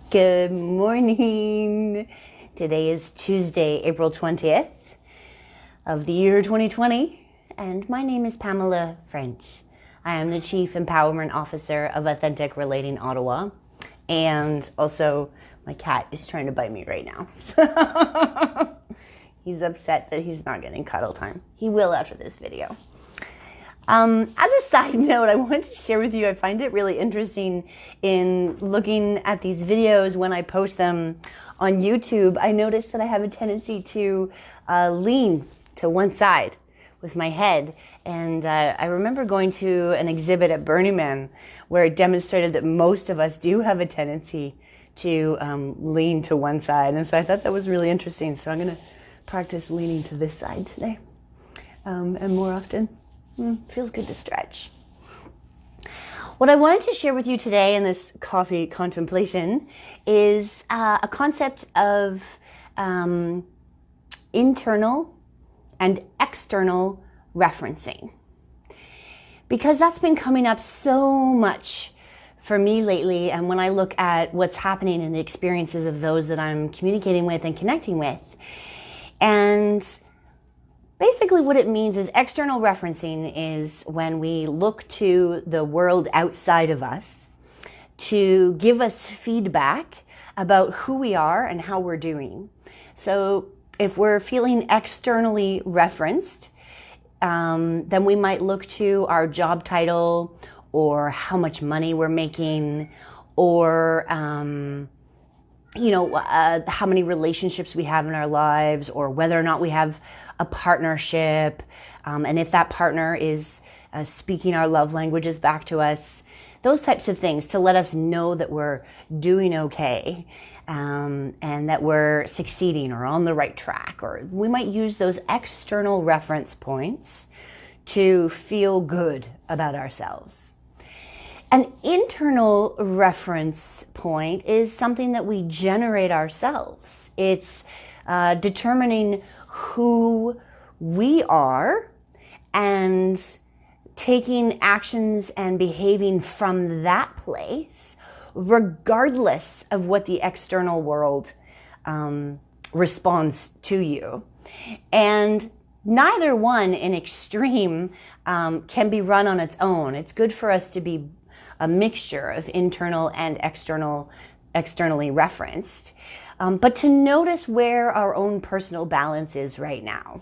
Good morning. Today is Tuesday, April 20th of the year 2020, and my name is Pamela French. I am the Chief Empowerment Officer of Authentic Relating Ottawa, and also my cat is trying to bite me right now. He's upset that he's not getting cuddle time. He will after this video. As a side note, I wanted to share with you, I find it really interesting in looking at these videos when I post them on YouTube. I noticed that I have a tendency to lean to one side with my head. And I remember going to an exhibit at Burning Man where it demonstrated that most of us do have a tendency to lean to one side. And so I thought that was really interesting. So I'm going to practice leaning to this side today and more often. Feels good to stretch. What I wanted to share with you today in this coffee contemplation is a concept of internal and external referencing. Because that's been coming up so much for me lately, and when I look at what's happening in the experiences of those that I'm communicating with and connecting with. And basically what it means is external referencing is when we look to the world outside of us to give us feedback about who we are and how we're doing. So if we're feeling externally referenced, then we might look to our job title or how much money we're making or how many relationships we have in our lives, or whether or not we have a partnership, and if that partner is speaking our love languages back to us, those types of things to let us know that we're doing okay, and that we're succeeding or on the right track. Or we might use those external reference points to feel good about ourselves. An internal reference point is something that we generate ourselves. It's determining who we are and taking actions and behaving from that place, regardless of what the external world responds to you. And neither one in extreme can be run on its own. It's good for us to be a mixture of internal and externally referenced, but to notice where our own personal balance is right now.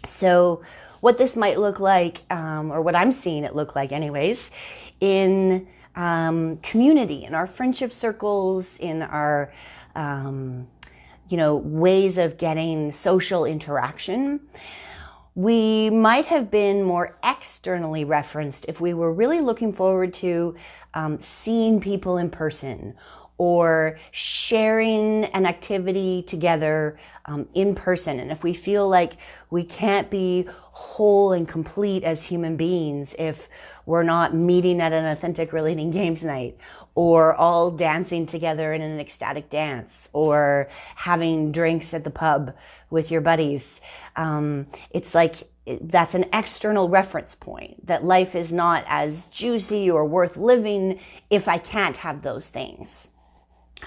So what this might look like, or what I'm seeing it look like anyways, in community, in our friendship circles, in our ways of getting social interaction. We might have been more externally referenced if we were really looking forward to seeing people in person or sharing an activity together in person. And if we feel like we can't be whole and complete as human beings if we're not meeting at an authentic relating games night, or all dancing together in an ecstatic dance, or having drinks at the pub with your buddies. It's like that's an external reference point, that life is not as juicy or worth living if I can't have those things.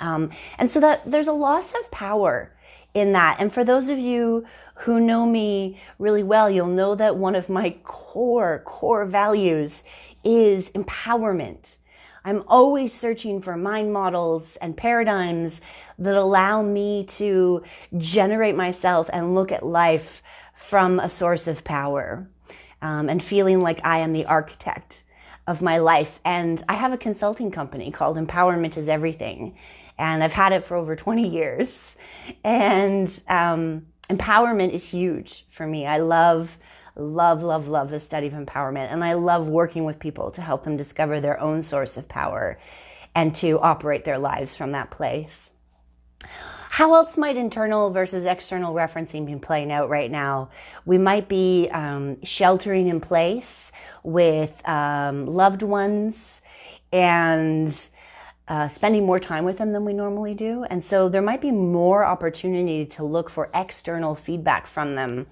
And so that there's a loss of power in that. And for those of you who know me really well, you'll know that one of my core values is empowerment. I'm always searching for mind models and paradigms that allow me to generate myself and look at life from a source of power, and feeling like I am the architect of my life. And I have a consulting company called Empowerment is Everything, and I've had it for over 20 years. And empowerment is huge for me. I love the study of empowerment, and I love working with people to help them discover their own source of power and to operate their lives from that place. How else might internal versus external referencing be playing out right now? We might be sheltering in place with loved ones and spending more time with them than we normally do. And so there might be more opportunity to look for external feedback from them.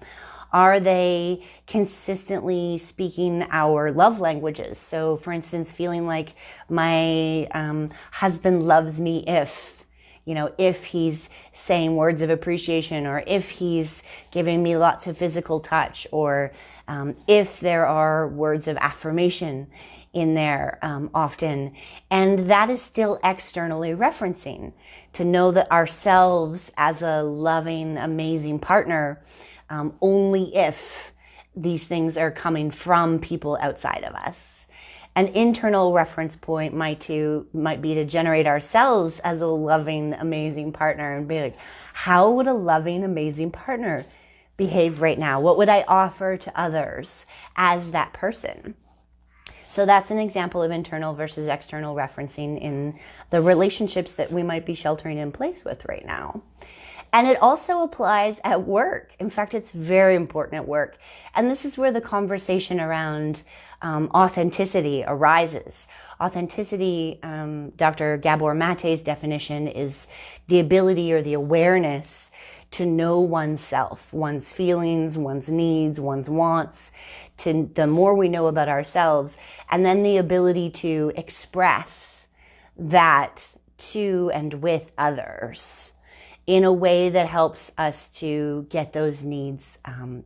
Are they consistently speaking our love languages? So for instance, feeling like my husband loves me if, if he's saying words of appreciation, or if he's giving me lots of physical touch, or if there are words of affirmation in there often. And that is still externally referencing, to know that ourselves as a loving, amazing partner, only if these things are coming from people outside of us. An internal reference point might be to generate ourselves as a loving, amazing partner, and be like, how would a loving, amazing partner behave right now? What would I offer to others as that person? So that's an example of internal versus external referencing in the relationships that we might be sheltering in place with right now. And it also applies at work. In fact, it's very important at work. And this is where the conversation around authenticity arises. Authenticity, Dr. Gabor Mate's definition, is the ability or the awareness to know oneself, one's feelings, one's needs, one's wants. The more we know about ourselves, and then the ability to express that to and with others in a way that helps us to get those needs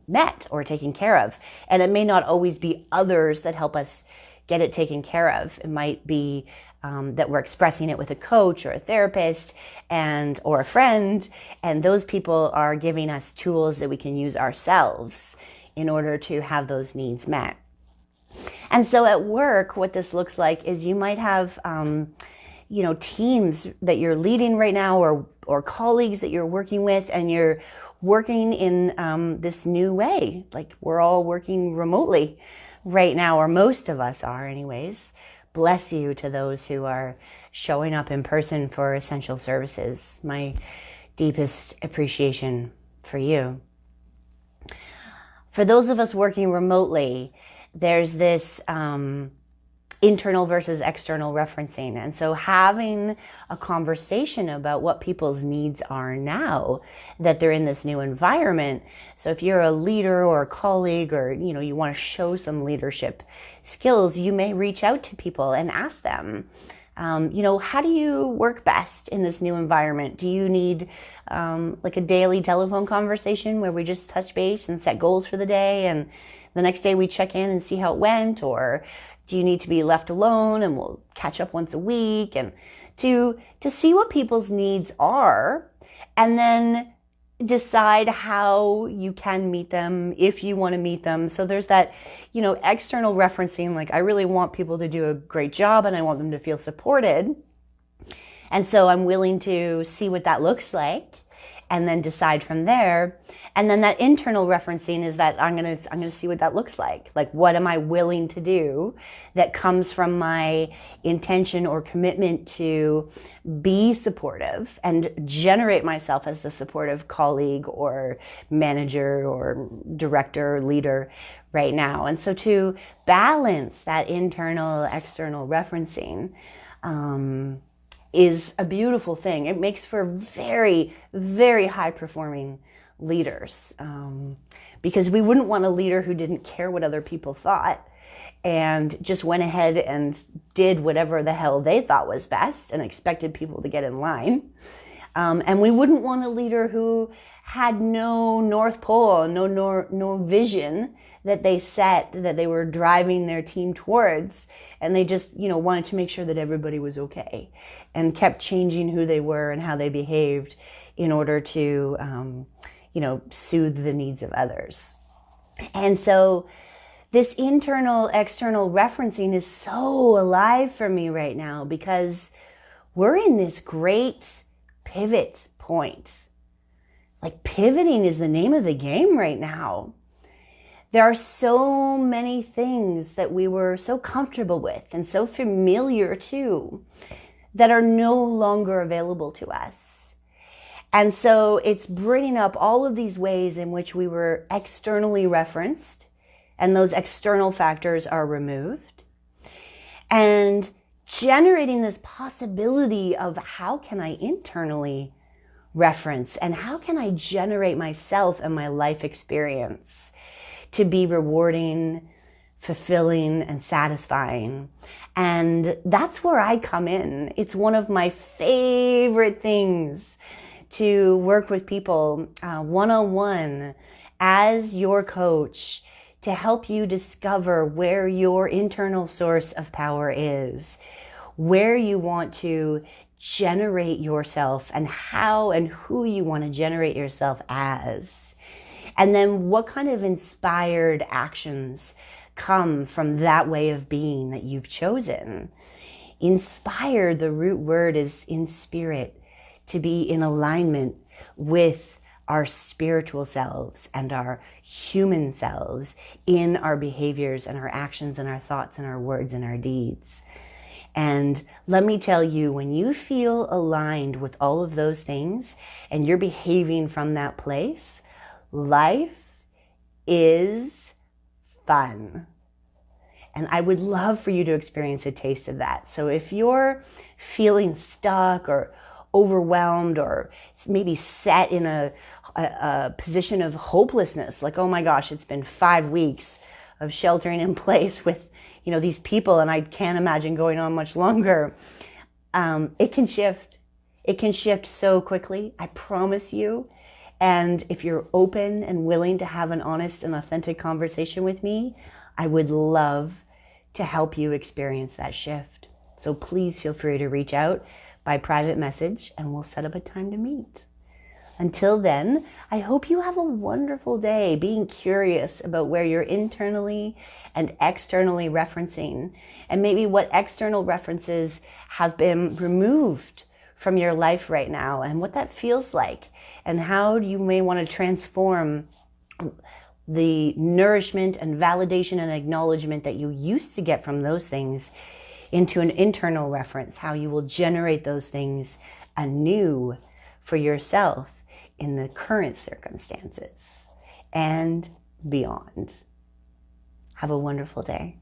met or taken care of. And it may not always be others that help us get it taken care of. It might be that we're expressing it with a coach or a therapist or a friend, and those people are giving us tools that we can use ourselves in order to have those needs met. And so at work, what this looks like is you might have teams that you're leading right now, or colleagues that you're working with, and you're working in this new way. Like, we're all working remotely right now, or most of us are anyways. Bless you to those who are showing up in person for essential services. My deepest appreciation for you. For those of us working remotely, there's this internal versus external referencing. And so having a conversation about what people's needs are now that they're in this new environment. So if you're a leader or a colleague, or, you want to show some leadership skills, you may reach out to people and ask them, how do you work best in this new environment? Do you need like a daily telephone conversation where we just touch base and set goals for the day, and the next day we check in and see how it went? Or do you need to be left alone and we'll catch up once a week? And to see what people's needs are, and then decide how you can meet them if you want to meet them. So there's that, external referencing, like, I really want people to do a great job and I want them to feel supported. And so I'm willing to see what that looks like and then decide from there. And then that internal referencing is that I'm going to see what that looks like. Like, what am I willing to do that comes from my intention or commitment to be supportive and generate myself as the supportive colleague or manager or director or leader right now. And so to balance that internal, external referencing, is a beautiful thing. It makes for very, very high performing leaders, because we wouldn't want a leader who didn't care what other people thought and just went ahead and did whatever the hell they thought was best and expected people to get in line. And we wouldn't want a leader who had no North Pole, no vision that they set, that they were driving their team towards, and they just, wanted to make sure that everybody was okay and kept changing who they were and how they behaved in order to, soothe the needs of others. And so this internal, external referencing is so alive for me right now, because we're in this great pivot point. Like, pivoting is the name of the game right now. There are so many things that we were so comfortable with and so familiar to that are no longer available to us. And so it's bringing up all of these ways in which we were externally referenced, and those external factors are removed, and generating this possibility of, how can I internally reference, and how can I generate myself and my life experience to be rewarding, fulfilling and satisfying. And that's where I come in. It's one of my favorite things to work with people one-on-one as your coach to help you discover where your internal source of power is, where you want to generate yourself and how and who you want to generate yourself as. And then what kind of inspired actions come from that way of being that you've chosen. Inspired, the root word is in spirit, to be in alignment with our spiritual selves and our human selves in our behaviors and our actions and our thoughts and our words and our deeds. And let me tell you, when you feel aligned with all of those things and you're behaving from that place, life is fun. And I would love for you to experience a taste of that. So if you're feeling stuck or overwhelmed or maybe set in a position of hopelessness, like, oh my gosh, it's been 5 weeks of sheltering in place with, these people, and I can't imagine going on much longer. It can shift. It can shift so quickly, I promise you. And if you're open and willing to have an honest and authentic conversation with me, I would love to help you experience that shift. So please feel free to reach out by private message and we'll set up a time to meet. Until then, I hope you have a wonderful day being curious about where you're internally and externally referencing, and maybe what external references have been removed from your life right now and what that feels like, and how you may want to transform the nourishment and validation and acknowledgement that you used to get from those things into an internal reference, how you will generate those things anew for yourself in the current circumstances and beyond. Have a wonderful day.